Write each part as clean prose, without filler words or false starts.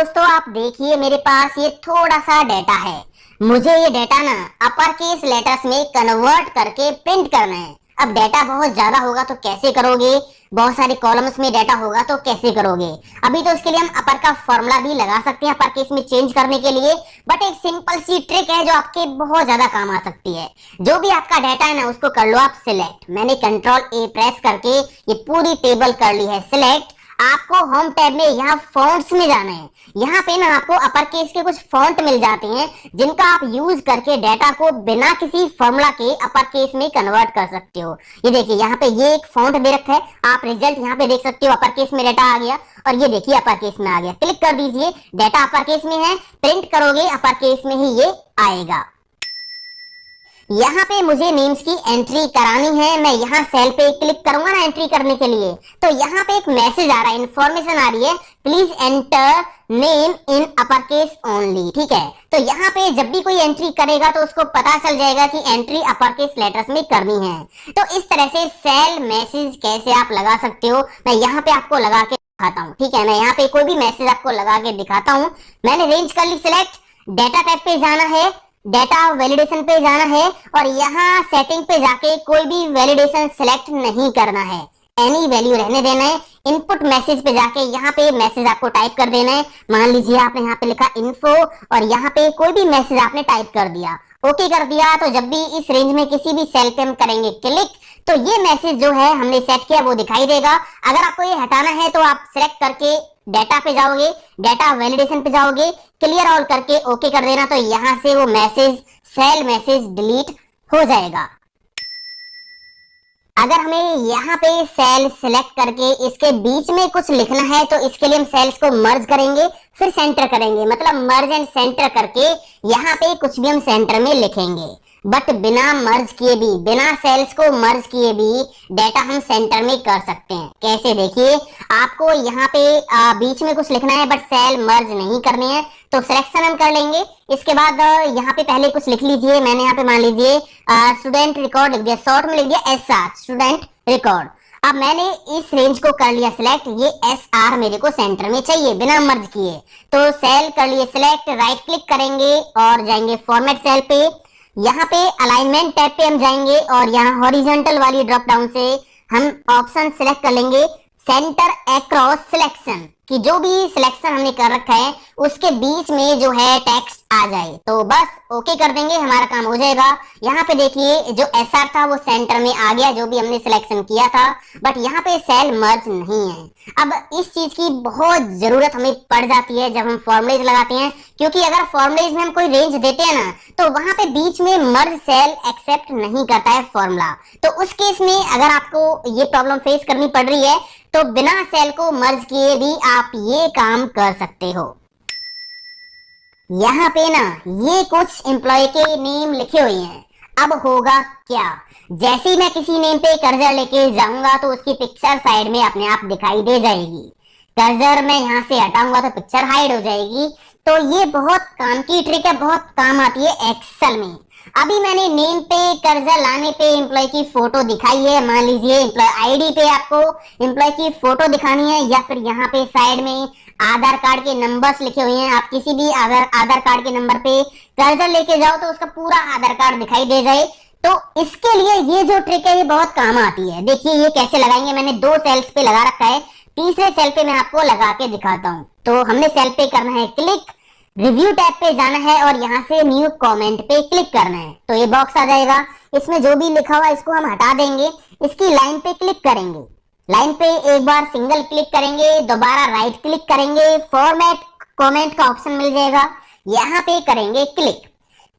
दोस्तों आप देखिए मेरे पास ये थोड़ा सा डाटा है। मुझे ये डाटा ना अपर केस लेटर्स में कन्वर्ट करके प्रिंट करना है। अब डाटा बहुत ज्यादा होगा तो कैसे करोगे, बहुत सारे कॉलम्स में डाटा होगा तो कैसे करोगे। अभी तो इसके लिए हम अपर का फॉर्मूला भी लगा सकते हैं अपर केस में चेंज करने के लिए, बट एक सिंपल सी ट्रिक है जो आपके बहुत ज्यादा काम आ सकती है। जो भी आपका डाटा है ना उसको कर लो आप सिलेक्ट। मैंने कंट्रोल ए प्रेस करके ये पूरी टेबल कर ली है सिलेक्ट। आपको होम टैब में यहाँ फॉन्ट्स में जाना है। यहाँ पे ना आपको अपर केस के कुछ फॉन्ट मिल जाते हैं जिनका आप यूज करके डाटा को बिना किसी फॉर्मूला के अपर केस में कन्वर्ट कर सकते हो। ये देखिए यहाँ पे ये एक फॉन्ट दे रखा है, आप रिजल्ट यहाँ पे देख सकते हो। अपर केस में डाटा आ गया और ये देखिए अपर केस में आ गया। क्लिक कर दीजिए, डाटा अपर केस में है, प्रिंट करोगे अपर केस में ही ये आएगा। यहाँ पे मुझे नेम्स की एंट्री करानी है। मैं यहाँ सेल पे क्लिक करूंगा ना एंट्री करने के लिए, तो यहाँ पे एक मैसेज आ रहा है, इन्फॉर्मेशन आ रही है, please enter name in upper case only. ठीक है, तो यहाँ पे जब भी कोई एंट्री करेगा तो उसको पता चल जाएगा कि एंट्री अपर केस लेटर्स में करनी है। तो इस तरह से सेल मैसेज कैसे आप लगा सकते हो, मैं यहाँ पे आपको लगा के दिखाता हूँ। ठीक है, मैं यहाँ पे कोई भी मैसेज आपको लगा के दिखाता हूँ। मैंने रेंज कर ली सिलेक्ट, डाटा टाइप पे जाना है, डाटा वैलिडेशन पे जाना है और यहाँ सेटिंग पे जाके कोई भी वैलिडेशन सिलेक्ट नहीं करना है, एनी वैल्यू रहने देना है। इनपुट मैसेज पे जाके यहाँ पे मैसेज आपको टाइप कर देना है। मान लीजिए आपने यहाँ पे लिखा इन्फो और यहाँ पे कोई भी मैसेज आपने टाइप कर दिया, ओके कर दिया। तो जब भी इस रेंज में किसी भी सेल पे हम करेंगे क्लिक तो ये मैसेज जो है हमने सेट किया वो दिखाई देगा। अगर आपको ये हटाना है तो आप सिलेक्ट करके डाटा पे जाओगे, डाटा वैलिडेशन पे जाओगे, क्लियर ऑल करके ओके कर देना, तो यहाँ से वो मैसेज सेल मैसेज डिलीट हो जाएगा। अगर हमें यहाँ पे सेल सिलेक्ट करके इसके बीच में कुछ लिखना है तो इसके लिए हम सेल्स को मर्ज करेंगे, फिर सेंटर करेंगे, मतलब मर्ज एंड सेंटर करके यहाँ पे कुछ भी हम सेंटर में लिखेंगे। बट बिना मर्ज किए भी, बिना सेल्स को मर्ज किए भी डाटा हम सेंटर में कर सकते हैं। कैसे, देखिए आपको यहाँ पे बीच में कुछ लिखना है बट सेल मर्ज नहीं करनी है, तो सिलेक्शन हम कर लेंगे। इसके बाद यहाँ पे पहले कुछ लिख लीजिए। मैंने यहाँ पे मान लीजिए स्टूडेंट रिकॉर्ड लिख दिया, शॉर्ट में लिख दिया SR स्टूडेंट रिकॉर्ड। अब मैंने इस रेंज को कर लिया सिलेक्ट, ये SR मेरे को सेंटर में चाहिए बिना मर्ज किए, तो सेल कर लिए सिलेक्ट, राइट क्लिक करेंगे और जाएंगे फॉर्मेट सेल पे। यहाँ पे अलाइनमेंट टैब पे हम जाएंगे और यहाँ हॉरिजॉन्टल वाली ड्रॉप डाउन से हम ऑप्शन सिलेक्ट कर लेंगे सेंटर अक्रॉस सिलेक्शन, कि जो भी सिलेक्शन हमने कर रखा है उसके बीच में जो है टेक्स्ट आ जाए, तो बस ओके कर देंगे, हमारा काम हो जाएगा। यहाँ पे देखिए जो SR था वो सेंटर में आ गया, जो भी हमने सिलेक्शन किया था, बट यहाँ पे सेल मर्ज नहीं है। अब इस चीज की बहुत जरूरत हमें पड़ जाती है जब हम फॉर्मुलेज लगाते हैं, क्योंकि अगर फॉर्मुलेज में हम कोई रेंज देते हैं ना तो वहां पे बीच में मर्ज सेल एक्सेप्ट नहीं करता है फॉर्मूला। तो उस केस में अगर आपको ये प्रॉब्लम फेस करनी पड़ रही है तो बिना सेल को मर्ज किए भी आप ये काम कर सकते हो। यहाँ पे ना ये कुछ एम्प्लॉय के नेम लिखे हुए हैं। अब होगा क्या, जैसे ही मैं किसी नेम पे कर्जर लेके जाऊंगा तो उसकी पिक्चर साइड में अपने आप दिखाई दे जाएगी। कर्जर मैं यहाँ से हटाऊंगा तो पिक्चर हाइड हो जाएगी। तो ये बहुत काम की ट्रिक है, बहुत काम आती है एक्सेल में। अभी मैंने नेम पे कर्जर लाने पे एम्प्लॉय की फोटो दिखाई है। मान लीजिए एम्प्लॉय आईडी पे आपको एम्प्लॉय की फोटो दिखानी है, या फिर यहाँ पे साइड में आधार कार्ड के नंबर्स लिखे हुए हैं, आप किसी भी आधार कार्ड के नंबर पे कर्जर लेके जाओ तो उसका पूरा आधार कार्ड दिखाई दे जाए। तो इसके लिए ये जो ट्रिक है ये बहुत काम आती है। देखिए ये कैसे लगाएंगे, मैंने 2 सेल्स पे लगा रखा है, तीसरे सेल पे मैं आपको लगा के दिखाता हूँ। तो हमने सेल पे करना है क्लिक, रिव्यू टैब पे जाना है और यहाँ से न्यू कमेंट पे क्लिक करना है, तो ये बॉक्स आ जाएगा। इसमें जो भी लिखा हुआ इसको हम हटा देंगे, इसकी लाइन पे क्लिक करेंगे, लाइन पे एक बार सिंगल क्लिक करेंगे, दोबारा राइट क्लिक करेंगे, फॉर्मेट कमेंट का ऑप्शन मिल जाएगा, यहाँ पे करेंगे क्लिक।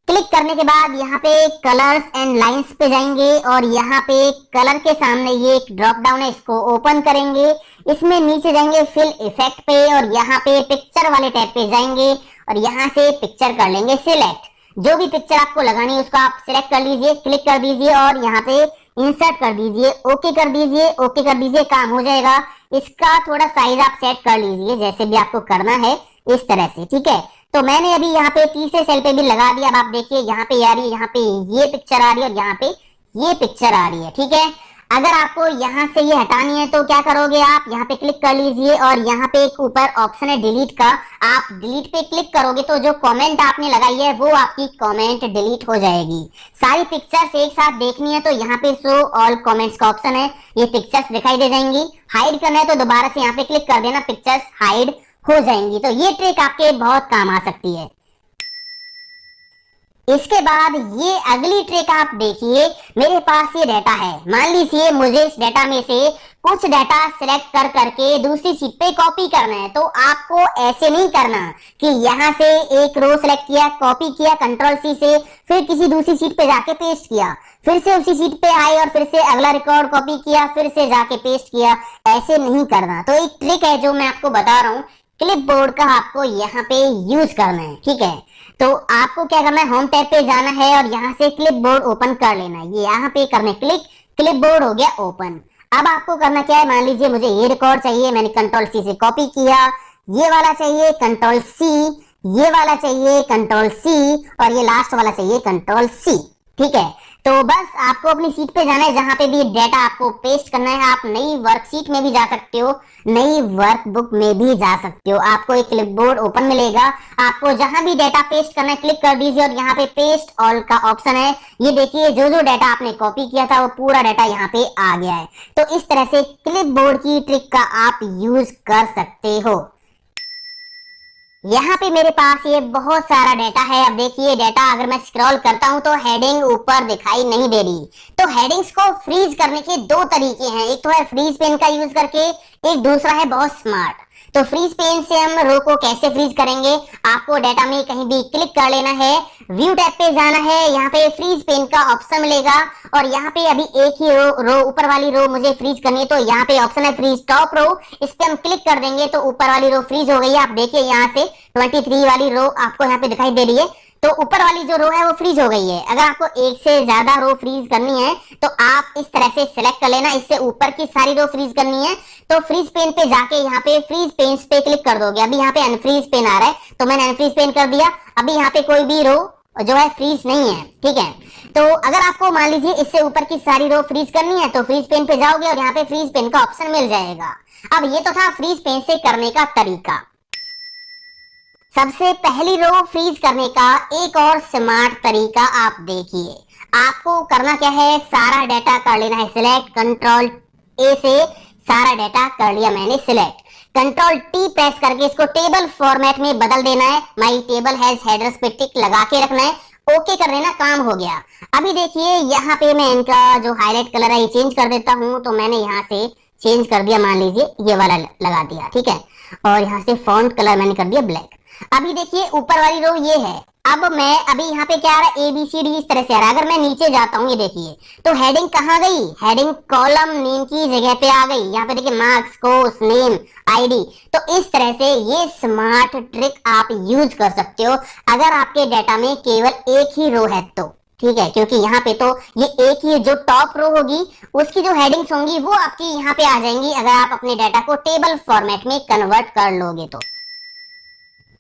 क्लिक करने के बाद यहाँ पे कलर्स एंड लाइंस पे जाएंगे और यहाँ पे कलर के सामने ये एक ड्रॉप डाउन है, इसको ओपन करेंगे। इसमें नीचे जाएंगे फिल इफेक्ट पे और यहाँ पे पिक्चर वाले टैब पे जाएंगे और यहाँ से पिक्चर कर लेंगे सिलेक्ट। जो भी पिक्चर आपको लगानी है उसको आप सिलेक्ट कर लीजिए, क्लिक कर दीजिए और यहाँ पे इंसर्ट कर दीजिए, ओके कर दीजिए, ओके कर दीजिए, काम हो जाएगा। इसका थोड़ा साइज आप सेट कर लीजिए जैसे भी आपको करना है इस तरह से, ठीक है। तो मैंने अभी यहाँ पे तीसरे सेल पे भी लगा दिया। अब आप देखिए यहाँ पे आ रही है, यहाँ पे ये पिक्चर आ रही है और यहाँ पे ये पिक्चर आ रही है, ठीक है। अगर आपको यहाँ से ये हटानी है तो क्या करोगे, आप यहाँ पे क्लिक कर लीजिए और यहाँ पे एक ऊपर ऑप्शन है डिलीट का, आप डिलीट पे क्लिक करोगे तो जो कमेंट आपने लगाई है वो आपकी कमेंट डिलीट हो जाएगी। सारी पिक्चर्स एक साथ देखनी है तो यहाँ पे शो ऑल कमेंट्स का ऑप्शन है, ये पिक्चर्स दिखाई दे जाएंगी। हाइड करना है तो दोबारा से यहाँ पे क्लिक कर देना, पिक्चर्स हाइड हो जाएंगी। तो ये ट्रिक आपके बहुत काम आ सकती है। इसके बाद ये अगली ट्रिक आप देखिए, मेरे पास ये डाटा है, मान लीजिए मुझे इस डाटा में से कुछ डाटा सिलेक्ट कर करके दूसरी शीट पे कॉपी करना है। तो आपको ऐसे नहीं करना कि यहाँ से एक रो सिलेक्ट किया, कॉपी किया कंट्रोल सी से, फिर किसी दूसरी शीट पे जाके पेस्ट किया, फिर से उसी शीट पे आए और फिर से अगला रिकॉर्ड कॉपी किया, फिर से जाके पेस्ट किया, ऐसे नहीं करना। तो एक ट्रिक है जो मैं आपको बता रहा हूँ, क्लिपबोर्ड का आपको यहाँ पे यूज करना है, ठीक है। तो आपको क्या करना है, होम टैब पे जाना है और यहाँ से क्लिपबोर्ड ओपन कर लेना है। ये यहाँ पे करना है क्लिक, क्लिपबोर्ड हो गया ओपन। अब आपको करना क्या है, मान लीजिए मुझे ये रिकॉर्ड चाहिए, मैंने कंट्रोल सी से कॉपी किया, ये वाला चाहिए कंट्रोल सी, ये वाला चाहिए कंट्रोल सी और ये लास्ट वाला चाहिए कंट्रोल सी, ठीक है। तो बस आपको अपनी सीट पे जाना है जहां पे भी डेटा आपको पेस्ट करना है। आप नई वर्कशीट में भी जा सकते हो, नई वर्कबुक में भी जा सकते हो। आपको एक क्लिपबोर्ड ओपन मिलेगा, आपको जहां भी डेटा पेस्ट करना है क्लिक कर दीजिए और यहाँ पे पेस्ट ऑल का ऑप्शन है। ये देखिए जो जो डेटा आपने कॉपी किया था वो पूरा डेटा यहाँ पे आ गया है। तो इस तरह से क्लिपबोर्ड की ट्रिक का आप यूज कर सकते हो। यहाँ पे मेरे पास ये बहुत सारा डाटा है। अब देखिए डाटा अगर मैं स्क्रॉल करता हूँ तो हेडिंग ऊपर दिखाई नहीं दे रही। तो हेडिंग्स को फ्रीज करने के दो तरीके हैं, एक तो है फ्रीज पेन का यूज करके, एक दूसरा है बहुत स्मार्ट। तो फ्रीज पेन से हम रो को कैसे फ्रीज करेंगे, आपको डाटा में कहीं भी क्लिक कर लेना है, व्यू टैब पे जाना है, यहाँ पे फ्रीज पेन का ऑप्शन मिलेगा और यहाँ पे अभी एक ही रो ऊपर वाली रो मुझे फ्रीज करनी है। तो यहाँ पे ऑप्शन है फ्रीज टॉप रो, इस पे हम क्लिक कर देंगे तो ऊपर वाली रो फ्रीज हो गई है। आप देखिए यहाँ से 23 वाली रो आपको यहाँ पे दिखाई दे रही है, तो ऊपर वाली जो रो है वो फ्रीज हो गई है। अगर आपको एक से ज्यादा रो फ्रीज करनी है तो आप इस तरह से सिलेक्ट कर लेना, इससे ऊपर की सारी रो फ्रीज करनी है तो फ्रीज पेन पे जाके यहाँ पे फ्रीज पेन पे क्लिक कर दोगे। अभी यहाँ पे अनफ्रीज पेन आ रहा है तो मैंने अनफ्रीज पेन कर दिया। अभी यहाँ पे कोई भी रो जो है फ्रीज नहीं है, ठीक है। तो अगर आपको मान लीजिए इससे ऊपर की सारी रो फ्रीज करनी है तो फ्रीज पेन पे जाओगे और यहाँ पे फ्रीज पेन का ऑप्शन मिल जाएगा। अब ये तो था फ्रीज पेन से करने का तरीका। सबसे पहली रो फ्रीज करने का एक और स्मार्ट तरीका आप देखिए। आपको करना क्या है, सारा डाटा कर लेना है सिलेक्ट, कंट्रोल ए से सारा डाटा कर लिया मैंने सिलेक्ट, कंट्रोल टी प्रेस करके इसको टेबल फॉर्मेट में बदल देना है। माई टेबल हैज हेडर्स पे टिक लगा के रखना है, ओके कर देना, काम हो गया। अभी देखिए यहाँ पे मैं इनका जो हाईलाइट कलर है ये चेंज कर देता हूँ। तो मैंने यहाँ से चेंज कर दिया, मान लीजिए ये वाला लगा दिया, ठीक है। और यहाँ से फॉन्ट कलर मैंने कर दिया ब्लैक। अभी देखिए ऊपर वाली रो ये है। अब मैं अभी यहाँ पे क्या आ रहा है, ABCD इस तरह से आ रहा है। अगर मैं नीचे जाता हूँ ये देखिए तो हेडिंग कहाँ गई, हेडिंग कॉलम नेम की जगह पे आ गई। यहाँ पे देखिए मार्क्स, कोर्स नेम, ID। तो इस तरह से ये स्मार्ट ट्रिक आप यूज कर सकते हो अगर आपके डाटा में केवल एक ही रो है तो, ठीक है। क्योंकि यहाँ पे तो ये एक ही जो टॉप रो होगी उसकी जो हेडिंग्स होंगी वो आपकी यहाँ पे आ जाएंगी अगर आप अपने डाटा को टेबल फॉर्मेट में कन्वर्ट कर लोगे तो।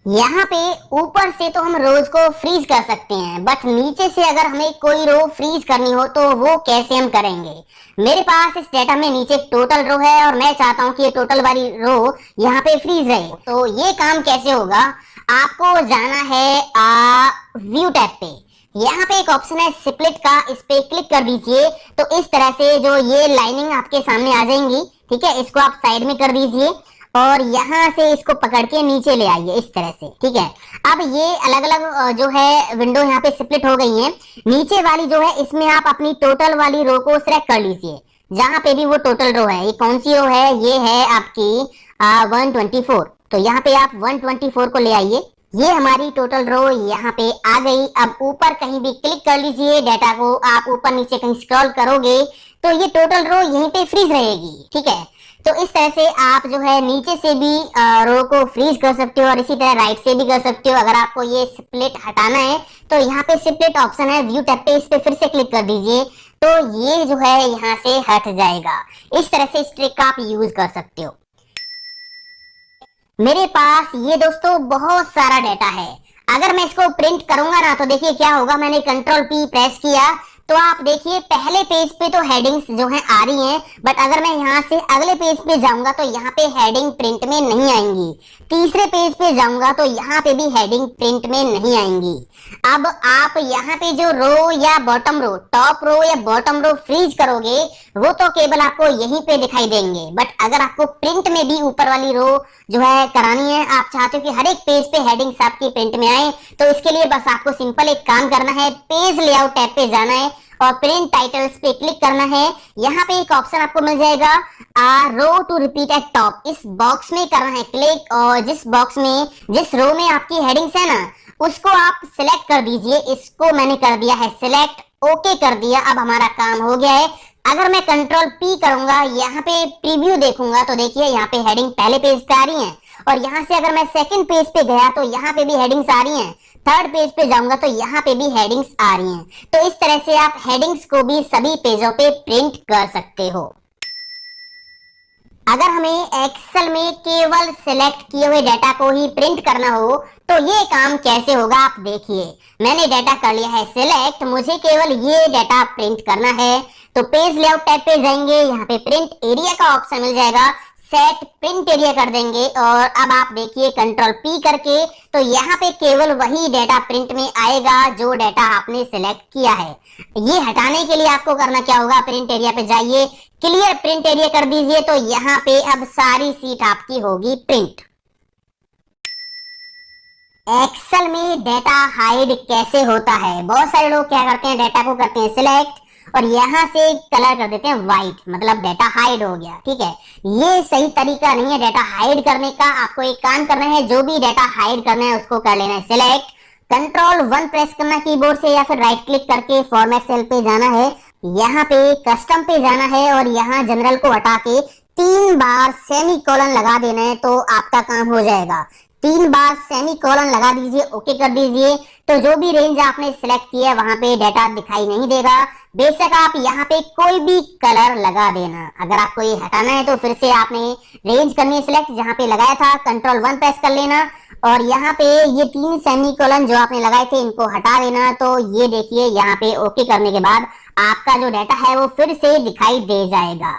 यहाँ पे ऊपर से तो हम रोज को फ्रीज कर सकते हैं, बट नीचे से अगर हमें कोई रो फ्रीज करनी हो तो वो कैसे हम करेंगे। मेरे पास इस डेटा में नीचे टोटल रो है और मैं चाहता हूँ कि ये टोटल वाली रो यहाँ पे फ्रीज रहे। तो ये काम कैसे होगा, आपको जाना है व्यू टैब पे, यहाँ पे एक ऑप्शन है स्प्लिट का, इस पे क्लिक कर दीजिए। तो इस तरह से जो ये लाइनिंग आपके सामने आ जाएंगी, ठीक है। इसको आप साइड में कर दीजिए और यहाँ से इसको पकड़ के नीचे ले आइए इस तरह से, ठीक है। अब ये अलग अलग जो है विंडो यहाँ पे स्प्लिट हो गई है। नीचे वाली जो है इसमें आप अपनी टोटल वाली रो को सिलेक्ट कर लीजिए, जहां पे भी वो टोटल रो है। ये कौन सी रो है, ये है आपकी 124। तो यहाँ पे आप 124 को ले आइए, ये हमारी टोटल रो यहाँ पे आ गई। अब ऊपर कहीं भी क्लिक कर लीजिए, डाटा को आप ऊपर नीचे कहीं स्क्रॉल करोगे तो ये टोटल रो यहीं पे फ्रीज रहेगी, ठीक है। तो इस तरह से आप जो है नीचे से भी रो को फ्रीज कर सकते हो और इसी तरह राइट से भी कर सकते हो। अगर आपको ये स्प्लिट हटाना है तो यहाँ पे स्प्लिट ऑप्शन है व्यू टैब पे, इस पे फिर से क्लिक कर दीजिए तो ये जो है यहाँ से हट जाएगा। इस तरह से इस ट्रिक का आप यूज कर सकते हो। मेरे पास ये दोस्तों बहुत सारा डाटा है, अगर मैं इसको प्रिंट करूंगा ना तो देखिए क्या होगा, मैंने कंट्रोल P प्रेस किया, तो आप देखिए पहले पेज पे तो हेडिंग्स जो हैं आ रही हैं, बट अगर मैं यहाँ से अगले पेज पे जाऊंगा तो यहाँ पे हेडिंग प्रिंट में नहीं आएंगी। तीसरे पेज पे जाऊंगा तो यहाँ पे भी हेडिंग प्रिंट में नहीं आएंगी। अब आप यहाँ पे जो रो या बॉटम रो, टॉप रो या बॉटम रो फ्रीज करोगे वो तो केवल आपको यहीं पे दिखाई देंगे, बट अगर आपको प्रिंट में भी ऊपर वाली रो जो है करानी है, आप चाहते हो कि हर एक पेज पे हेडिंग्स आपकी प्रिंट में आए, तो इसके लिए बस आपको सिंपल एक काम करना है, पेज लेआउट टैब पे जाना है और प्रिंट टाइटल्स पे क्लिक करना है। यहाँ पे एक ऑप्शन आपको मिल जाएगा रो टू रिपीट एट टॉप, इस बॉक्स में करना है क्लिक, और जिस बॉक्स में जिस रो में आपकी हेडिंग्स है ना उसको आप सिलेक्ट कर दीजिए। इसको मैंने कर दिया है सिलेक्ट, ओके कर दिया। अब हमारा काम हो गया है। अगर मैं कंट्रोल पी करूंगा, यहाँ पे प्रीव्यू देखूंगा तो देखिए यहाँ पे हेडिंग पहले पेज पे आ रही है, और यहाँ से अगर मैं सेकंड पेज पे गया तो यहाँ पे भी हेडिंग्स आ रही हैं। थर्ड पेज पे जाऊंगा तो यहाँ पे भी हेडिंग्स आ रही हैं। तो इस तरह से आप हेडिंग्स को भी सभी पेजों पे प्रिंट कर सकते हो। अगर हमें एक्सेल में केवल सिलेक्ट किए हुए डाटा को ही प्रिंट करना हो तो ये काम कैसे होगा आप देखिए। मैंने डाटा कर लिया है सिलेक्ट, मुझे केवल ये डाटा प्रिंट करना है। तो पेज लेआउट टैब पे जाएंगे, यहाँ पे प्रिंट एरिया का ऑप्शन मिल जाएगा, सेट प्रिंट एरिया कर देंगे, और अब आप देखिए कंट्रोल पी करके तो यहाँ पे केवल वही डाटा प्रिंट में आएगा जो डाटा आपने सिलेक्ट किया है। ये हटाने के लिए आपको करना क्या होगा, प्रिंट एरिया पे जाइए, क्लियर प्रिंट एरिया कर दीजिए, तो यहाँ पे अब सारी सीट आपकी होगी प्रिंट। एक्सेल में डाटा हाइड कैसे होता है, बहुत सारे लोग क्या करते हैं, डाटा को करते हैं सिलेक्ट और यहाँ से कलर कर देते हैं व्हाइट, मतलब डाटा हाइड हो गया। ठीक है, ये सही तरीका नहीं है डाटा हाइड करने का। आपको एक काम करना है, जो भी डाटा हाइड करना है उसको कर लेना है सिलेक्ट, कंट्रोल 1 प्रेस करना कीबोर्ड से या फिर राइट क्लिक करके फॉर्मेट सेल पे जाना है, यहाँ पे कस्टम पे जाना है और यहाँ जनरल को हटा के 3 बार सेमी कोलन लगा देना है, तो आपका काम हो जाएगा। 3 बार सेमी कोलन लगा दीजिए, ओके कर दीजिए, तो जो भी रेंज आपने सिलेक्ट किया है वहां पे डाटा दिखाई नहीं देगा। बेशक आप यहाँ पे कोई भी कलर लगा देना। अगर आपको ये हटाना है तो फिर से आपने रेंज करनी है सिलेक्ट, जहाँ पे लगाया था कंट्रोल 1 प्रेस कर लेना और यहाँ पे ये 3 सेमी कोलन जो आपने लगाए थे इनको हटा देना। तो ये देखिए यहाँ पे ओके करने के बाद आपका जो डाटा है वो फिर से दिखाई दे जाएगा।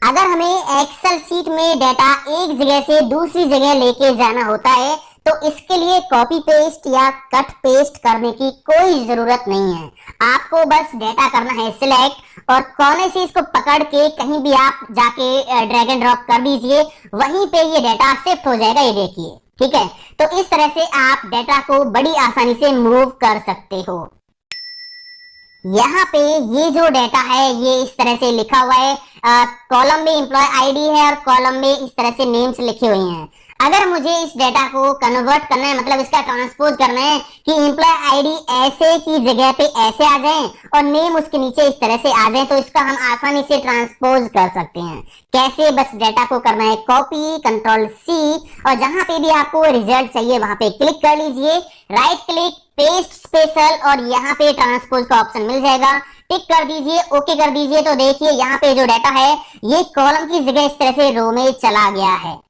अगर हमें एक्सेल शीट में डाटा एक जगह से दूसरी जगह लेके जाना होता है तो इसके लिए कॉपी पेस्ट या कट पेस्ट करने की कोई जरूरत नहीं है। आपको बस डाटा करना है सिलेक्ट और कोने से इसको पकड़ के कहीं भी आप जाके ड्रैग एंड ड्रॉप कर दीजिए, वहीं पे ये डाटा शिफ्ट हो जाएगा। ये देखिए, ठीक है। तो इस तरह से आप डाटा को बड़ी आसानी से मूव कर सकते हो। यहाँ पे ये जो डाटा है ये इस तरह से लिखा हुआ है, कॉलम में एम्प्लॉय आईडी है और कॉलम में इस तरह से नेम्स लिखे हुए हैं। अगर मुझे इस डाटा को कन्वर्ट करना है, मतलब इसका ट्रांसपोज करना है कि एम्प्लॉय आईडी ऐसे की जगह पे ऐसे आ जाए और नेम उसके नीचे इस तरह से आ जाए, तो इसका हम आसानी से ट्रांसपोज कर सकते हैं। कैसे, बस डाटा को करना है कॉपी, कंट्रोल C और जहां पे भी आपको रिजल्ट चाहिए वहां पे क्लिक कर लीजिए, राइट क्लिक, पेस्ट स्पेशल और यहाँ पे ट्रांसपोज का ऑप्शन मिल जाएगा, टिक कर दीजिए, ओके कर दीजिए। तो देखिए यहाँ पे जो डाटा है ये कॉलम की जगह इस तरह से रो में चला गया है।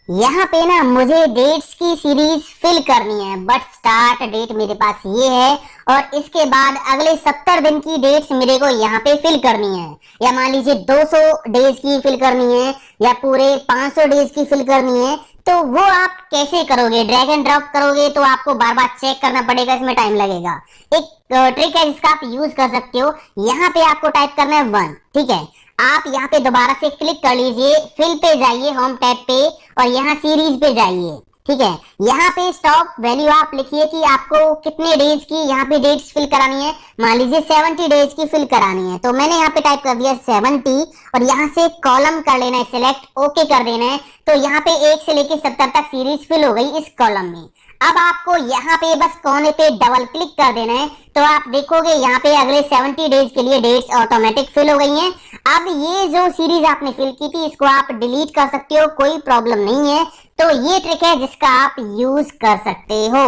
यहाँ पे ना मुझे डेट्स की सीरीज फिल करनी है, बट स्टार्ट डेट मेरे पास ये है और इसके बाद अगले 70 दिन की डेट्स मेरे को यहाँ पे फिल करनी है, या मान लीजिए 200 डेज की फिल करनी है या पूरे 500 डेज की फिल करनी है। तो वो आप कैसे करोगे, ड्रैग एंड ड्रॉप करोगे तो आपको बार बार चेक करना पड़ेगा, इसमें टाइम लगेगा। एक ट्रिक है जिसका आप यूज कर सकते हो, यहाँ पे आपको टाइप करना है 1, ठीक है। आप यहाँ पे दोबारा से क्लिक कर लीजिए, फिल पे जाइए, होम टैब पे और यहाँ सीरीज पे जाइए, ठीक है। यहाँ पे स्टॉप वैल्यू आप लिखिए कि आपको कितने डेज की यहाँ पे डेट्स फिल करानी है, मान लीजिए 70 डेज की फिल करानी है। तो मैंने यहाँ पे टाइप कर दिया 70 और यहाँ से कॉलम कर लेना है सिलेक्ट, ओके कर देना है। तो यहाँ पे 1 से लेके 70 तक सीरीज फिल हो गई इस कॉलम में। अब आपको यहाँ पे बस कोने पे डबल क्लिक कर देना है, तो आप देखोगे यहाँ पे अगले 70 डेज के लिए डेट्स ऑटोमेटिक फिल हो गई हैं। अब ये जो सीरीज आपने फिल की थी इसको आप डिलीट कर सकते हो, कोई प्रॉब्लम नहीं है। तो ये ट्रिक है जिसका आप यूज कर सकते हो।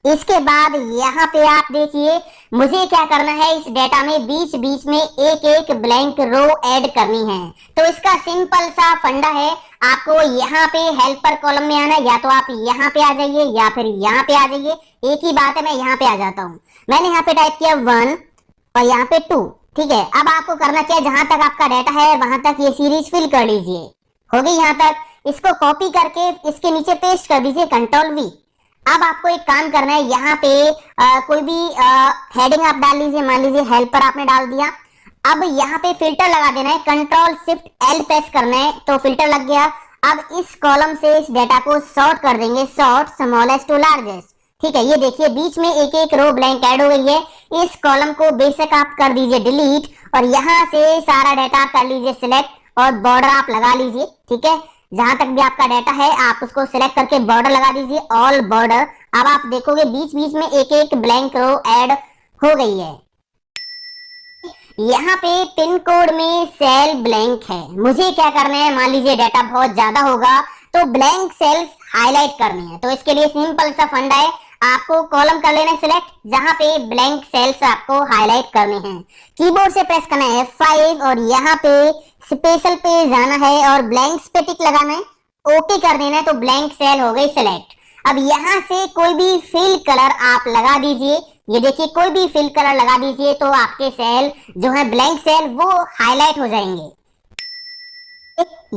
इसके बाद यहाँ पे आप देखिए मुझे क्या करना है, इस डेटा में बीच बीच में एक एक ब्लैंक रो ऐड करनी है। तो इसका सिंपल सा फंडा है, आपको यहाँ पे हेल्पर कॉलम में आना है, या तो आप यहाँ पे आ जाइए या फिर यहाँ पे आ जाइए, एक ही बात है, मैं यहाँ पे आ जाता हूँ। मैंने यहाँ पे टाइप किया 1 और यहाँ पे 2, ठीक है। अब आपको करना क्या है, जहां तक आपका डेटा है वहां तक ये सीरीज फिल कर लीजिए। हो गई यहाँ तक, इसको कॉपी करके इसके नीचे पेस्ट कर दीजिए, Ctrl+V। अब आपको एक काम करना है, यहाँ पे कोई भी हेडिंग आप डाल लीजिए, मान लीजिए हेल्पर आपने डाल दिया। अब यहाँ पे फिल्टर लगा देना है, Ctrl+Shift+L प्रेस करना है तो फिल्टर लग गया। अब इस कॉलम से इस डेटा को सॉर्ट कर देंगे, सॉर्ट स्मॉलेस्ट टू लार्जेस्ट, ठीक है। ये देखिए बीच में एक एक रो ब्लैंक ऐड हो गई है। इस कॉलम को बेशक आप कर दीजिए डिलीट और यहाँ से सारा डेटा कर लीजिए सिलेक्ट और बॉर्डर आप लगा लीजिए, ठीक है। जहां तक भी आपका डेटा है आप उसको सिलेक्ट करके बॉर्डर लगा दीजिए, ऑल बॉर्डर। अब आप देखोगे बीच बीच में एक एक ब्लैंक रो ऐड हो गई है। यहाँ पे पिन कोड में सेल ब्लैंक है, मुझे क्या करना है, मान लीजिए डेटा बहुत ज्यादा होगा तो ब्लैंक सेल्स हाईलाइट करनी है। तो इसके लिए सिंपल सा फंडा है, आपको कॉलम कर लेना है सिलेक्ट, जहां पे ब्लैंक सेल्स आपको हाईलाइट करने हैं। कीबोर्ड से प्रेस करना है F5 और यहाँ पे स्पेशल पे जाना है और ब्लैंक्स पे टिक लगाना है, ओके कर देना है तो ब्लैंक सेल हो गई सिलेक्ट। अब यहाँ से कोई भी फिल कलर आप लगा दीजिए, ये देखिए कोई भी फिल कलर लगा दीजिए तो आपके सेल जो है ब्लैंक सेल वो हाईलाइट हो जाएंगे।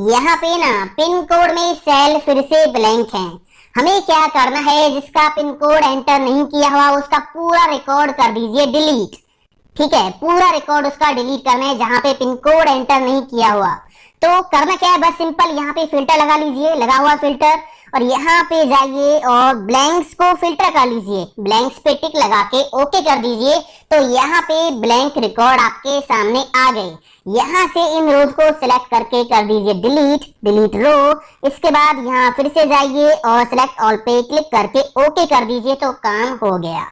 यहाँ पे ना पिन कोड में सेल फिर से ब्लैंक है, हमें क्या करना है, जिसका पिन कोड एंटर नहीं किया हुआ उसका पूरा रिकॉर्ड कर दीजिए डिलीट, ठीक है। पूरा रिकॉर्ड उसका डिलीट करना है जहां पे पिन कोड एंटर नहीं किया हुआ। तो करना क्या है, बस सिंपल यहाँ पे फिल्टर लगा लीजिए, लगा हुआ फिल्टर, और यहाँ पे जाइए और ब्लैंक्स को फिल्टर कर लीजिए, ब्लैंक्स पे टिक लगा के ओके कर दीजिए। तो यहाँ पे ब्लैंक रिकॉर्ड आपके सामने आ गए। यहाँ से इन रोज को सिलेक्ट करके कर दीजिए डिलीट, डिलीट रो। इसके बाद यहाँ फिर से जाइए और सिलेक्ट ऑल पे क्लिक करके ओके कर दीजिए तो काम हो गया।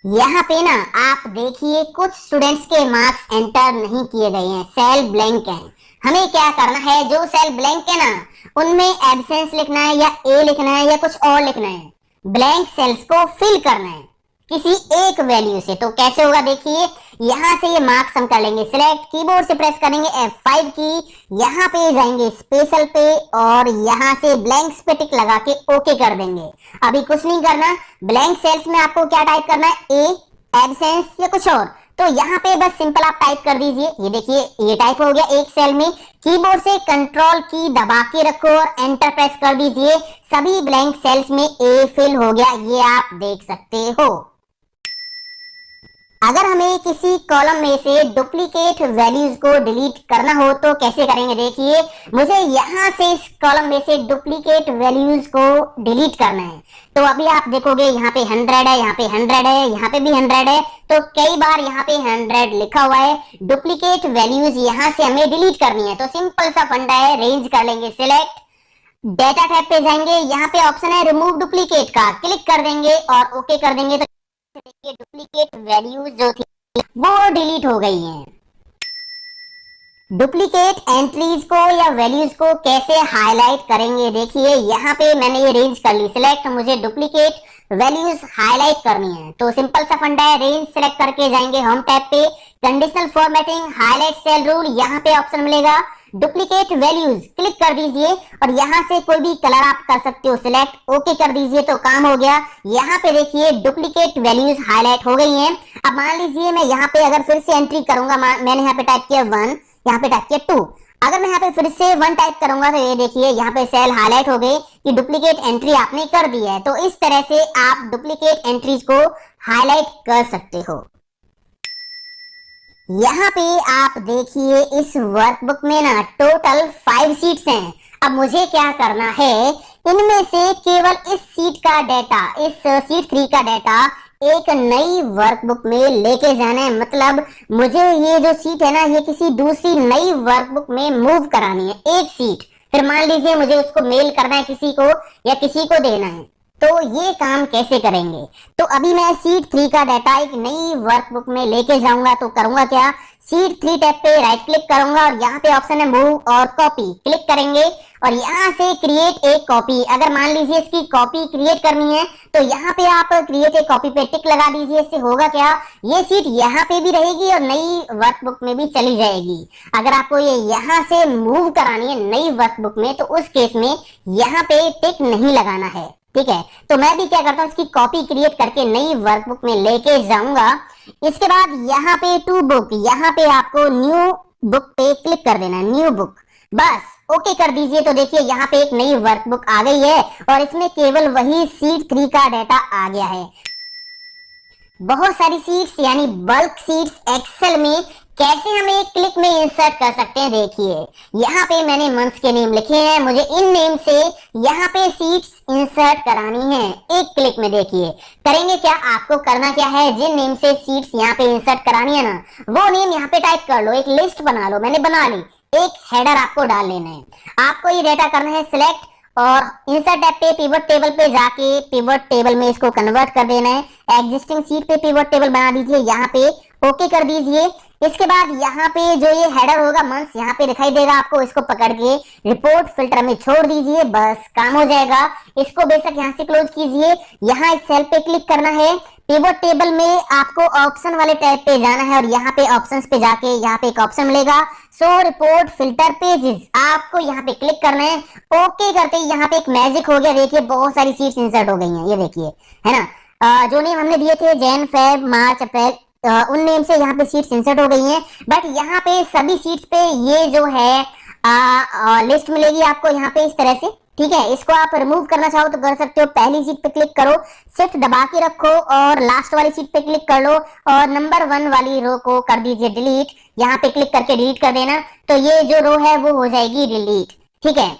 यहाँ पे ना आप देखिए कुछ स्टूडेंट्स के मार्क्स एंटर नहीं किए गए हैं, सेल ब्लैंक हैं। हमें क्या करना है, जो सेल ब्लैंक है ना उनमें एब्सेंस लिखना है या ए लिखना है या कुछ और लिखना है, ब्लैंक सेल्स को फिल करना है किसी एक वैल्यू से। तो कैसे होगा देखिए, यहाँ से ये मार्क्स हम कर लेंगे सिलेक्ट, कीबोर्ड से प्रेस करेंगे F5 की, यहाँ पे जाएंगे स्पेशल पे और यहाँ से ब्लैंक्स पे टिक लगा के ओके कर देंगे। अभी कुछ नहीं करना, ब्लैंक सेल्स में आपको क्या टाइप करना है, ए, एब्सेंस या कुछ और। तो यहाँ पे बस सिंपल आप टाइप कर दीजिए, ये देखिए ये टाइप हो गया एक सेल में। कीबोर्ड से कंट्रोल की दबा के रखो और एंटर प्रेस कर दीजिए, सभी ब्लैंक सेल्स में ए फिल हो गया, ये आप देख सकते हो। अगर हमें किसी कॉलम में से डुप्लीकेट वैल्यूज को डिलीट करना हो तो कैसे करेंगे, देखिए मुझे यहाँ से इस कॉलम में से डुप्लीकेट वैल्यूज को डिलीट करना है। तो अभी आप देखोगे यहाँ पे 100 है, यहाँ पे 100 है, यहाँ पे भी 100 है, तो कई बार यहाँ पे 100 लिखा हुआ है। डुप्लीकेट वैल्यूज यहाँ से हमें डिलीट करनी है तो सिंपल सा फंडा है, रेंज कर लेंगे सिलेक्ट, डेटा टैब पे जाएंगे, यहाँ पे ऑप्शन है रिमूव डुप्लीकेट का, क्लिक कर देंगे और ओके कर देंगे। तो देखिए डुप्लीकेट वैल्यूज जो थी वो डिलीट हो गई हैं। डुप्लीकेट एंट्रीज को या वैल्यूज को कैसे हाईलाइट करेंगे, देखिए यहाँ पे मैंने ये रेंज कर ली सिलेक्ट, मुझे डुप्लीकेट वैल्यूज हाईलाइट करनी है तो सिंपल सा फंडा है, रेंज सेलेक्ट करके जाएंगे होम टैब पे, conditional formatting highlight cell rule, यहाँ पे ऑप्शन मिलेगा डुप्लीकेट वैल्यूज, क्लिक कर दीजिए और यहाँ से कोई भी कलर आप कर सकते हो सिलेक्ट, ओके कर दीजिए तो काम हो गया। यहाँ पे देखिए डुप्लीकेट वैल्यूज हाईलाइट हो गई हैं। अब मान लीजिए मैं यहाँ पे अगर फिर से एंट्री करूंगा, मैंने यहाँ पे टाइप किया 1, यहाँ पे टाइप किया 2, अगर मैं यहाँ पे फिर से 1 टाइप करूंगा तो ये देखिए यहाँ पे सेल हाईलाइट हो गई कि डुप्लीकेट एंट्री आपने कर दी है। तो इस तरह से आप डुप्लीकेट एंट्रीज को हाईलाइट कर सकते हो। यहाँ पे आप देखिए इस वर्कबुक में ना टोटल 5 सीट्स हैं। अब मुझे क्या करना है, इनमें से केवल इस सीट का डेटा, इस सीट 3 का डेटा एक नई वर्कबुक में लेके जाना है। मतलब मुझे ये जो सीट है ना ये किसी दूसरी नई वर्कबुक में मूव करानी है, एक सीट। फिर मान लीजिए मुझे उसको मेल करना है किसी को या किसी को देना है, तो ये काम कैसे करेंगे? तो अभी मैं शीट 3 का डाटा एक नई वर्कबुक में लेके जाऊंगा। तो करूंगा क्या, शीट 3 टैब पे राइट क्लिक करूंगा और यहाँ पे ऑप्शन है मूव और कॉपी, क्लिक करेंगे और यहाँ से क्रिएट एक कॉपी। अगर मान लीजिए इसकी कॉपी क्रिएट करनी है तो यहाँ पे आप क्रिएट एक कॉपी पे टिक लगा दीजिए। इससे होगा क्या, ये शीट यहाँ पे भी रहेगी और नई वर्कबुक में भी चली जाएगी। अगर आपको ये यहाँ से मूव करानी है नई वर्कबुक में तो उस केस में यहाँ पे टिक नहीं लगाना है, ठीक है। तो मैं भी क्या करता हूँ, इसकी कॉपी क्रिएट करके नई वर्कबुक में लेके जाऊंगा। इसके बाद यहाँ पे टू बुक, यहाँ पे आपको न्यू बुक पे क्लिक कर देना है, न्यू बुक, बस ओके कर दीजिए। तो देखिए यहाँ पे एक नई वर्कबुक आ गई है और इसमें केवल वही शीट 3 का डाटा आ गया है। बहुत सारी शीट्स यानी बल्क शीट्स एक्सेल में कैसे हम एक क्लिक में इंसर्ट कर सकते हैं, देखिए यहाँ पे मैंने मंथ्स के नेम लिखे हैं। मुझे इन नेम से यहाँ पे शीट्स इंसर्ट करानी है एक क्लिक में। देखिए करेंगे क्या, आपको करना क्या है, जिन नेम से शीट्स यहाँ पे इंसर्ट करानी है ना, वो नेम यहाँ पे टाइप कर लो, एक लिस्ट बना लो। मैंने बना ली, एक हेडर आपको डाल लेना है। आपको ये डाटा करना है सिलेक्ट और इंसर्ट टैब पे पिवट टेबल पे जाके पिवट टेबल में इसको कन्वर्ट कर देना है। एग्जिस्टिंग शीट पे पिवट टेबल बना दीजिए, यहाँ पे ओके कर दीजिए। इसके बाद यहाँ पे जो ये हेडर होगा मंथ्स यहाँ पे दिखाई देगा आपको, इसको पकड़ के रिपोर्ट फिल्टर में छोड़ दीजिए, बस काम हो जाएगा। इसको बेशक यहाँ से क्लोज कीजिए। यहाँ इस सेल पे क्लिक करना है, पिवट टेबल में आपको ऑप्शन वाले टैब पे जाना है और यहाँ पे ऑप्शंस पे जाके यहाँ पे एक ऑप्शन मिलेगा शो रिपोर्ट फिल्टर पेजेस, आपको यहाँ पे क्लिक करना है। ओके करते ही यहाँ पे एक मैजिक हो गया, देखिए बहुत सारी शीट्स इंसर्ट हो गई हैं, ये देखिए है ना। जो नेम हमने दिए थे जैन फेब मार्च अप्रैल, उन नेम से यहाँ पे शीट्स इंसर्ट हो गई हैं। बट यहाँ पे सभी शीट्स पे ये जो है लिस्ट मिलेगी आपको यहाँ पे इस तरह से, ठीक है। इसको आप रिमूव करना चाहो तो कर सकते हो। पहली शीट पे क्लिक करो, शिफ्ट दबा के रखो और लास्ट वाली शीट पे क्लिक कर लो और नंबर 1 वाली रो को कर दीजिए डिलीट। यहाँ पे क्लिक करके डिलीट कर देना, तो ये जो रो है वो हो जाएगी डिलीट, ठीक है।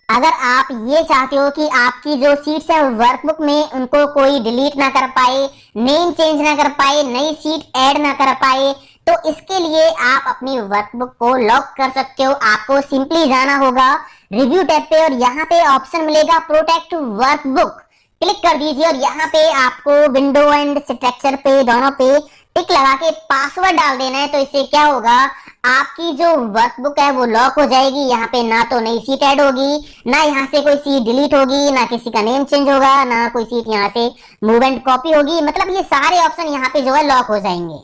अगर आप ये चाहते हो कि आपकी जो सीट्स है वर्कबुक में उनको कोई डिलीट ना कर पाए, नेम चेंज ना कर पाए, नई सीट ऐड ना कर पाए, तो इसके लिए आप अपनी वर्कबुक को लॉक कर सकते हो। आपको सिंपली जाना होगा रिव्यू टैब पे और यहाँ पे ऑप्शन मिलेगा प्रोटेक्ट वर्कबुक, क्लिक कर दीजिए और यहाँ पे आपको विंडो एंड स्ट्रक्चर पे दोनों पे टिक लगा के पासवर्ड डाल देना है। तो इससे क्या होगा, आपकी जो वर्कबुक है वो लॉक हो जाएगी। यहाँ पे ना तो नई सीट ऐड होगी, ना यहाँ से कोई सीट डिलीट होगी, ना किसी का नेम चेंज होगा, ना कोई सीट यहाँ से मूव एंड कॉपी होगी। मतलब ये सारे ऑप्शन यहाँ पे जो है लॉक हो जाएंगे।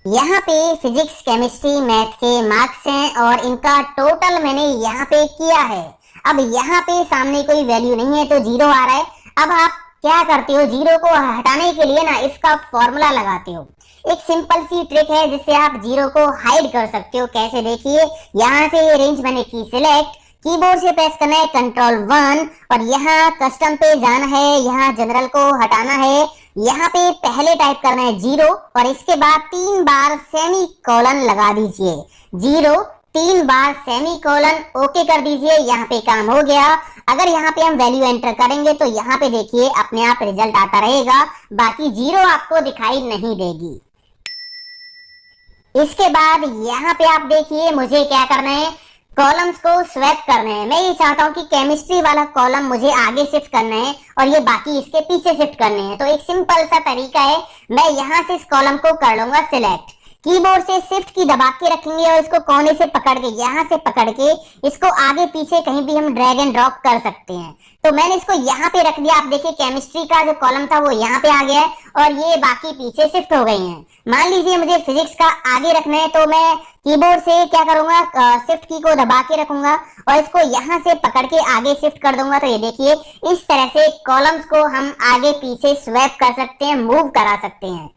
यहाँ पे फिजिक्स केमिस्ट्री मैथ के मार्क्स हैं और इनका टोटल मैंने यहाँ पे किया है। अब यहाँ पे सामने कोई वैल्यू नहीं है तो 0 आ रहा है। अब आप क्या करते हो, 0 को हटाने के लिए ना इसका फॉर्मूला लगाते हो। एक सिंपल सी ट्रिक है जिससे आप 0 को हाइड कर सकते हो। कैसे, देखिए यहाँ से ये रेंज मैंने की सिलेक्ट, कीबोर्ड से प्रेस करना है Ctrl+1 और यहाँ कस्टम पे जाना है, यहाँ जनरल को हटाना है, यहाँ पे पहले टाइप करना है 0 और इसके बाद 3 बार सेमी कोलन लगा दीजिए। 0 3 बार सेमी कोलन, ओके कर दीजिए। यहाँ पे काम हो गया। अगर यहाँ पे हम वैल्यू एंटर करेंगे तो यहाँ पे देखिए अपने आप रिजल्ट आता रहेगा, बाकी 0 आपको दिखाई नहीं देगी। इसके बाद यहाँ पे आप देखिए मुझे क्या करना है, कॉलम्स को स्वैप करना है। मैं ये चाहता हूँ कि केमिस्ट्री वाला कॉलम मुझे आगे शिफ्ट करना है और ये बाकी इसके पीछे शिफ्ट करने हैं। तो एक सिंपल सा तरीका है, मैं यहाँ से इस कॉलम को कर लूंगा सिलेक्ट, कीबोर्ड से शिफ्ट की दबा के रखेंगे और इसको कोने से पकड़ के, यहाँ से पकड़ के इसको आगे पीछे कहीं भी हम ड्रैग एंड ड्रॉप कर सकते हैं। तो मैंने इसको यहाँ पे रख दिया। आप देखिए केमिस्ट्री का जो कॉलम था वो यहाँ पे आ गया है और ये बाकी पीछे शिफ्ट हो गई हैं। मान लीजिए मुझे फिजिक्स का आगे रखना है तो मैं कीबोर्ड से क्या करूंगा, शिफ्ट की को दबा के रखूंगा और इसको यहाँ से पकड़ के आगे शिफ्ट कर दूंगा। तो ये देखिए इस तरह से कॉलम्स को हम आगे पीछे स्वैप कर सकते हैं, मूव करा सकते हैं।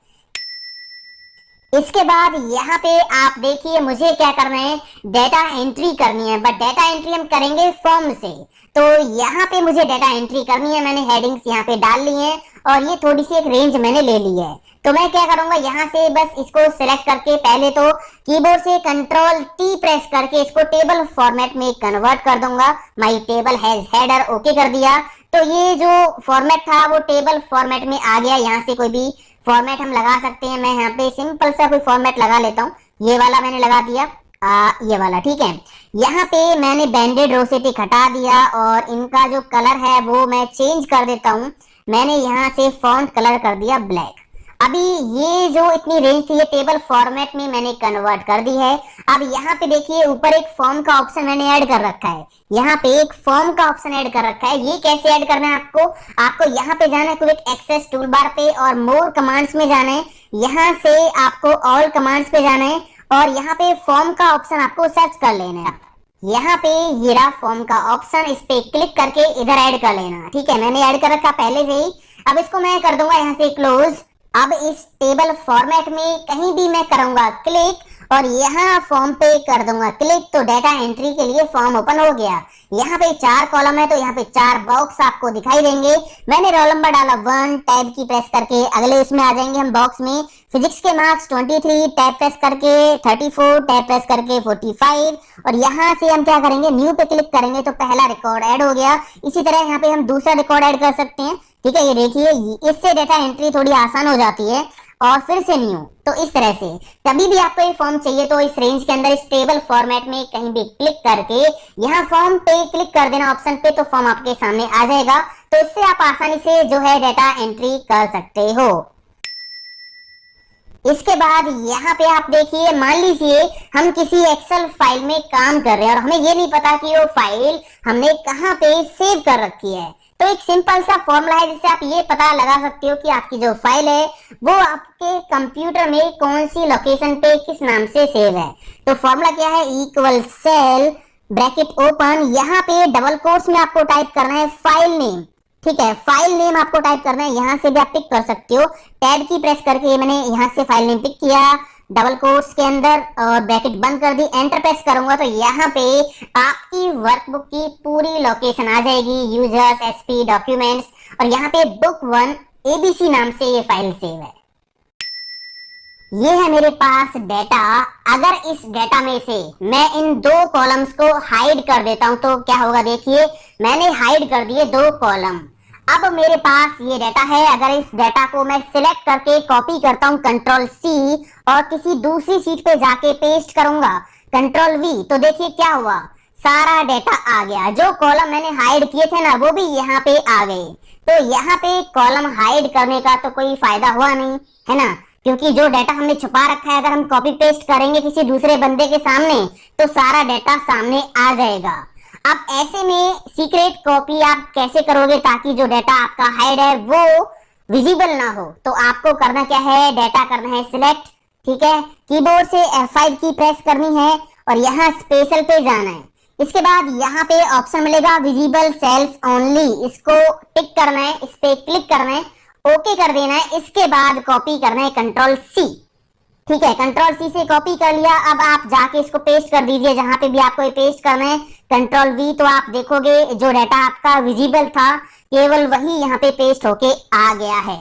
इसके बाद यहाँ पे आप देखिए मुझे क्या करना है, डेटा एंट्री करनी है। बट डेटा एंट्री हम करेंगे फॉर्म से, तो यहाँ पे मुझे डेटा एंट्री करनी है। मैंने हेडिंग्स यहाँ पे डाल ली हैं और ये थोड़ी सी एक रेंज मैंने ले ली है। तो मैं क्या करूंगा, यहाँ से बस इसको सिलेक्ट करके पहले तो कीबोर्ड से Ctrl+T प्रेस करके इसको टेबल फॉर्मेट में कन्वर्ट कर दूंगा। माई टेबल हैज हेडर, ओके कर दिया। तो ये जो फॉर्मेट था वो टेबल फॉर्मेट में आ गया। यहाँ से कोई भी फॉर्मेट हम लगा सकते हैं। मैं यहाँ पे सिंपल सा कोई फॉर्मेट लगा लेता हूँ, ये वाला मैंने लगा दिया, ये वाला, ठीक है। यहाँ पे मैंने बैंडेड रोसेटिक हटा दिया और इनका जो कलर है वो मैं चेंज कर देता हूँ। मैंने यहाँ से फॉन्ट कलर कर दिया ब्लैक। अभी ये जो इतनी रेंज थी ये टेबल फॉर्मेट में मैंने कन्वर्ट कर दी है। अब यहाँ पे देखिए ऊपर एक फॉर्म का ऑप्शन मैंने ऐड कर रखा है। यहाँ पे एक फॉर्म का ऑप्शन ऐड कर रखा है। ये कैसे ऐड करना है आपको यहाँ पे जाना है क्विक एक्सेस टूल बार पे और मोर कमांड्स में जाना है। यहाँ से आपको ऑल कमांड्स पे जाना है और यहाँ पे फॉर्म का ऑप्शन आपको सर्च कर लेना है। यहाँ पे ये रहा फॉर्म का ऑप्शन, इस पे क्लिक करके इधर ऐड कर लेना। ठीक है, मैंने ऐड कर रखा पहले से ही। अब इसको मैं कर दूंगा यहाँ से क्लोज। अब इस टेबल फॉर्मेट में कहीं भी मैं करूंगा क्लिक और यहाँ फॉर्म पे कर दूंगा क्लिक तो डाटा एंट्री के लिए फॉर्म ओपन हो गया। यहाँ पे 4 कॉलम है तो यहाँ पे 4 बॉक्स आपको दिखाई देंगे। मैंने रोल नंबर डाला 1, टैब की प्रेस करके अगले इसमें आ जाएंगे हम बॉक्स में। फिजिक्स के मार्क्स 23, टैब प्रेस करके 34, टैब प्रेस करके 45 और यहाँ से हम क्या करेंगे न्यू पे क्लिक करेंगे तो पहला रिकॉर्ड ऐड हो गया। इसी तरह यहाँ पे हम दूसरा रिकॉर्ड ऐड कर सकते हैं। ठीक है, ये देखिए इससे डाटा एंट्री थोड़ी आसान हो जाती है और फिर से न्यू। तो इस तरह से कभी भी आपको ये फॉर्म चाहिए तो इस रेंज के अंदर इस टेबल फॉर्मेट में कहीं भी क्लिक करके यहाँ फॉर्म पे क्लिक कर देना ऑप्शन पे तो फॉर्म आपके सामने आ जाएगा। तो इससे आप आसानी से जो है डाटा एंट्री कर सकते हो। इसके बाद यहाँ पे आप देखिए, मान लीजिए हम किसी एक्सेल फाइल में काम कर रहे हैं और हमें ये नहीं पता कि वो फाइल हमने कहाँ पे सेव कर रखी है। तो एक सिंपल सा फॉर्मूला है जिससे आप ये पता लगा सकते हो कि आपकी जो फाइल है वो आपके कंप्यूटर में कौन सी लोकेशन पे किस नाम से सेव है। तो फॉर्मूला क्या है, इक्वल सेल ब्रैकेट ओपन, यहाँ पे डबल कोट्स में आपको टाइप करना है फाइल नेम। ठीक है, फाइल नेम आपको टाइप करना है, यहाँ से भी आप पिक कर सकते हो। टैब की प्रेस करके मैंने यहाँ से फाइल नेम पिक किया डबल कोट्स के अंदर और ब्रैकेट बंद कर दी। एंटर प्रेस करूंगा तो यहाँ पे आपकी वर्कबुक की पूरी लोकेशन आ जाएगी, यूजर्स, एसपी, डॉक्यूमेंट्स और यहाँ पे बुक 1 एबीसी नाम से ये फाइल सेव है। ये है मेरे पास डाटा। अगर इस डाटा में से मैं इन 2 कॉलम्स को हाइड कर देता हूं तो क्या होगा, देखिए मैंने हाइड कर दिए 2 कॉलम। अब मेरे पास ये डाटा है। अगर इस डाटा को मैं सिलेक्ट करके कॉपी करता हूं कंट्रोल सी और किसी दूसरी शीट पे जाके पेस्ट करूंगा कंट्रोल वी तो देखिए क्या हुआ, सारा डाटा आ गया। जो कॉलम मैंने हाइड किए थे ना वो भी यहाँ पे आ गए। तो यहाँ पे कॉलम हाइड करने का तो कोई फायदा हुआ नहीं है ना, क्योंकि जो डाटा हमने छुपा रखा है अगर हम कॉपी पेस्ट करेंगे किसी दूसरे बंदे के सामने तो सारा डाटा सामने आ जाएगा। अब ऐसे में सीक्रेट कॉपी आप कैसे करोगे ताकि जो डाटा आपका हाइड है वो विजिबल ना हो। तो आपको करना क्या है, डाटा करना है सिलेक्ट। ठीक है, कीबोर्ड से F5 की प्रेस करनी है और यहाँ स्पेशल पे जाना है। इसके बाद यहाँ पे ऑप्शन मिलेगा विजिबल सेल्स ओनली, इसको टिक करना है, इस पे क्लिक करना है, ओके कर देना है। इसके बाद कॉपी करना है कंट्रोल सी। ठीक है, कंट्रोल सी से कॉपी कर लिया। अब आप जाके इसको पेस्ट कर दीजिए जहां पे भी आपको ये पेस्ट करना है, कंट्रोल वी। तो आप देखोगे जो डाटा आपका विजिबल था केवल वही यहाँ पे पेस्ट होके आ गया है।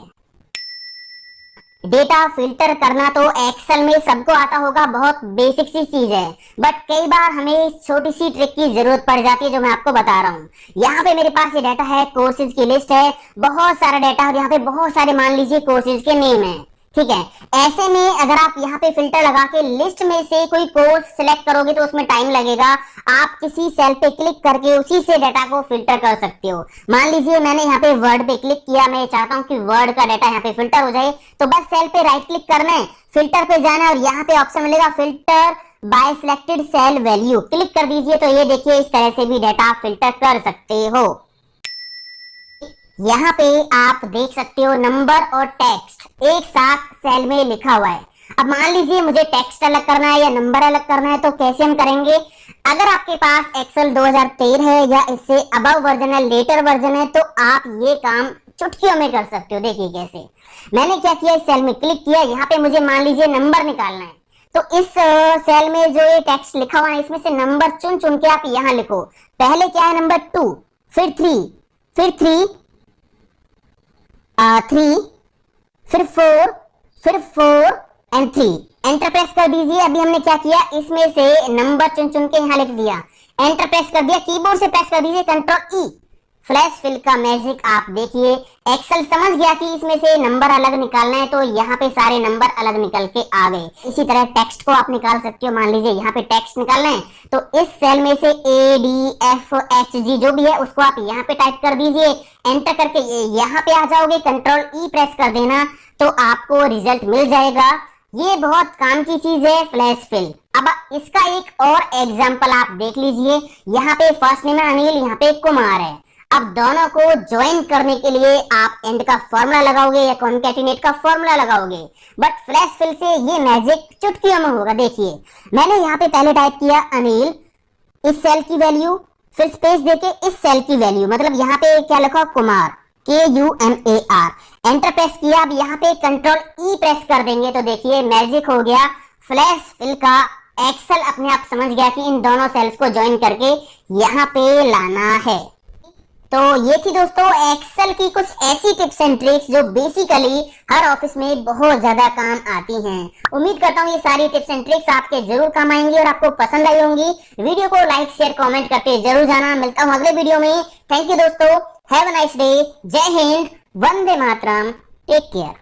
डेटा फिल्टर करना तो एक्सेल में सबको आता होगा, बहुत बेसिक सी चीज है, बट कई बार हमें इस छोटी सी ट्रिक की जरूरत पड़ जाती है जो मैं आपको बता रहा हूँ। यहाँ पे मेरे पास ये डाटा है, कोर्सेज की लिस्ट है, बहुत सारा डाटा और यहाँ पे बहुत सारे मान लीजिए कोर्सेज के नेम है। ठीक है, ऐसे में अगर आप यहाँ पे फिल्टर लगा के लिस्ट में से कोई कोर्स सिलेक्ट करोगे तो उसमें टाइम लगेगा। आप किसी सेल पे क्लिक करके उसी से डाटा को फिल्टर कर सकते हो। मान लीजिए मैंने यहाँ पे वर्ड पे क्लिक किया, मैं चाहता हूँ कि वर्ड का डाटा यहाँ पे फिल्टर हो जाए, तो बस सेल पे राइट क्लिक करना है, फिल्टर पे जाना है और यहाँ पे ऑप्शन मिलेगा filter by selected cell value, click कर दीजिए। तो ये देखिए इस तरह से भी डाटा फिल्टर कर सकते हो। यहाँ पे आप देख सकते हो नंबर और टेक्स्ट एक साथ सेल में लिखा हुआ है। अब मान लीजिए मुझे टेक्स्ट अलग करना है या नंबर अलग करना है तो कैसे हम करेंगे। अगर आपके पास एक्सेल 2013 है या इससे अबव वर्जन है, लेटर वर्जन है, तो आप ये काम चुटकियों में कर सकते हो। देखिए कैसे, मैंने क्या किया, इस सेल में क्लिक किया, यहाँ पे मुझे मान लीजिए नंबर निकालना है, तो इस सेल में जो ये टेक्स्ट लिखा हुआ है इसमें से नंबर चुन चुन के आप यहाँ लिखो। पहले क्या है, नंबर 2, फिर 3, फिर 3, 3, फिर 4, फिर 4 एंड 3। एंटर प्रेस कर दीजिए। अभी हमने क्या किया, इसमें से नंबर चुन चुन के यहाँ लिख दिया, एंटर प्रेस कर दिया। कीबोर्ड से प्रेस कर दीजिए कंट्रोल ई, फ्लैश फिल का मैजिक आप देखिए। एक्सेल समझ गया कि इसमें से नंबर अलग निकालना है, तो यहाँ पे सारे नंबर अलग निकल के आ गए। इसी तरह टेक्स्ट को आप निकाल सकते हो। मान लीजिए यहाँ पे टेक्स्ट निकालना है, तो इस सेल में से ADFHG जो भी है उसको आप यहाँ पे टाइप कर दीजिए। एंटर करके यहाँ पे आ जाओगे, कंट्रोल E प्रेस कर देना तो आपको रिजल्ट मिल जाएगा। ये बहुत काम की चीज है फ्लैश फिल। अब इसका एक और एग्जांपल आप देख लीजिए। यहाँ पे फर्स्ट नेम है अनिल, यहाँ पे कुमार है। अब दोनों को ज्वाइन करने के लिए आप एंड का फॉर्मूला लगाओगे या कॉन्कैटिनेट का फॉर्मूला लगाओगे, बट फ्लैश फिल से ये मैजिक चुटकियों में होगा। देखिए मैंने यहाँ पे पहले टाइप किया अनिल, इस सेल की वैल्यू, फिर स्पेस देके इस सेल की वैल्यू, मतलब यहाँ पे क्या लिखा कुमार, KUMAR, एंटर प्रेस किया। अब यहाँ पे कंट्रोल E प्रेस कर देंगे तो देखिए मैजिक हो गया। फ्लैश फिल का एक्सेल अपने आप समझ गया कि इन दोनों सेल्स को ज्वाइन करके यहाँ पे लाना है। तो ये थी दोस्तों एक्सेल की कुछ ऐसी टिप्स एंड ट्रिक्स जो बेसिकली हर ऑफिस में बहुत ज्यादा काम आती हैं। उम्मीद करता हूँ ये सारी टिप्स एंड ट्रिक्स आपके जरूर काम आएंगी और आपको पसंद आई होंगी। वीडियो को लाइक शेयर कमेंट करके जरूर जाना। मिलता हूँ अगले वीडियो में। थैंक यू दोस्तों, हैव अ नाइस डे। जय हिंद, वंदे मातरम, टेक केयर।